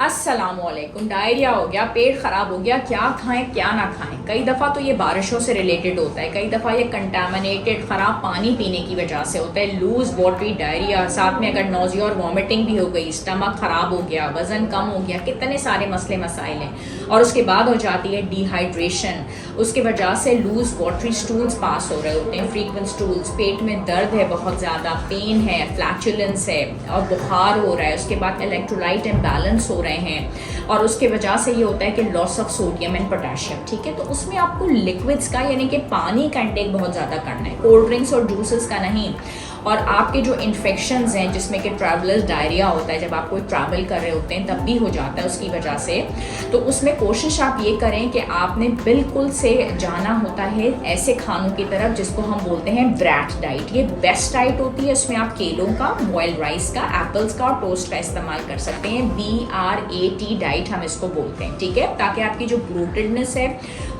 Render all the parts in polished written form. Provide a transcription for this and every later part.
अस्सलामुअलैकुम। डायरिया हो गया, पेट ख़राब हो गया, क्या खाएं क्या ना खाएं। कई दफ़ा तो ये बारिशों से रिलेटेड होता है, कई दफ़ा ये कंटामिनेटेड ख़राब पानी पीने की वजह से होता है। लूज़ वाटरी डायरिया, साथ में अगर नोज़िया और वॉमिटिंग भी हो गई, स्टमक ख़राब हो गया, वज़न कम हो गया, कितने सारे मसले मसाइल हैं। और उसके बाद हो जाती है डिहाइड्रेशन, उसकी वजह से लूज़ वाटरी स्टूल्स पास हो रहे होते हैं, फ्रीक्वेंट स्टूल्स, पेट में दर्द है, बहुत ज़्यादा पेन है, फ्लैचुलेंस है और बुखार हो रहा है। उसके बाद इलेक्ट्रोलाइट इम्बैलेंस हो रहे हैं और उसके वजह से ये होता है कि loss of sodium and potassium. ठीक है, तो उसमें आपको लिक्विड्स का यानी कि पानी का इंटेक बहुत ज़्यादा करना है, कोल्ड ड्रिंक्स और जूसेस का नहीं। और आपके जो इन्फेक्शंस हैं जिसमें कि ट्रैवलर्स डायरिया होता है, जब आप कोई ट्रैवल कर रहे होते हैं तब भी हो जाता है उसकी वजह से, तो उसमें कोशिश आप ये करें कि आपने बिल्कुल से जाना होता है ऐसे खानों की तरफ जिसको हम बोलते हैं ब्रैट डाइट। ये बेस्ट डाइट होती है, इसमें आप केलों का, बॉइल्ड राइस का, एप्पल्स का और टोस्ट का इस्तेमाल कर सकते हैं। BRAT डाइट हम इसको बोलते हैं। ठीक है, ताकि आपकी जो ब्लोटेडनेस है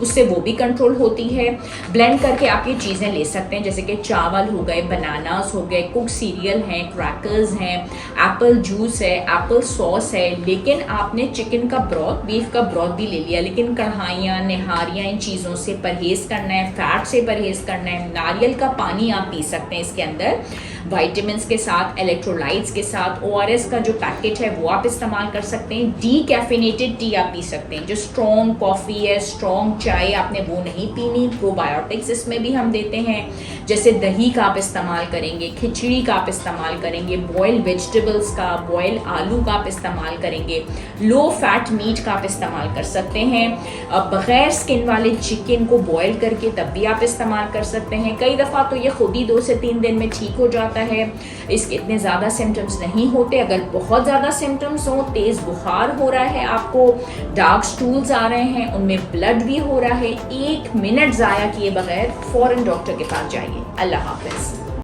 उससे वो भी कंट्रोल होती है। ब्लेंड करके आप ये चीज़ें ले सकते हैं, जैसे कि चावल हो गए, बनानास हो गए, कुक सीरियल हैं, क्रैकर्स हैं, एप्पल जूस है, एप्पल सॉस है। लेकिन आपने चिकन का ब्रॉथ, बीफ का ब्रॉथ भी ले लिया, लेकिन कढ़ाइयाँ, निहारियाँ, इन चीज़ों से परहेज़ करना है, फैट से परहेज़ करना है। नारियल का पानी आप पी सकते हैं इसके अंदर विटामिन्स के साथ, इलेक्ट्रोलाइट्स के साथ। ORS का जो पैकेट है वो आप इस्तेमाल कर सकते हैं। डीकैफिनेटेड टी आप पी सकते हैं। जो स्ट्रॉन्ग कॉफ़ी है, स्ट्रॉन्ग चाय, आपने वो नहीं पीनी। प्रोबायोटिक्स इसमें भी हम देते हैं, जैसे दही का आप इस्तेमाल करेंगे, खिचड़ी का आप इस्तेमाल करेंगे, बॉयल वेजिटेबल्स का, बॉयल आलू का आप इस्तेमाल करेंगे, लो फैट मीट का आप इस्तेमाल कर सकते हैं। बग़ैर स्किन वाले चिकन को बॉयल करके तब भी आप इस्तेमाल कर सकते हैं। कई दफ़ा तो ये खुद ही 2 से 3 दिन में ठीक हो जाता है, इसके इतने ज़्यादा सिम्टम्स नहीं होते। अगर बहुत ज़्यादा सिम्टम्स हो, तेज़ बुखार हो रहा है, आपको डार्क स्टूल्स आ रहे हैं, उनमें ब्लड भी हो रहा है, 1 मिनट ज़ाया किए बगैर फ़ौरन डॉक्टर के पास जाइए। अल्लाह हाफ़िज़।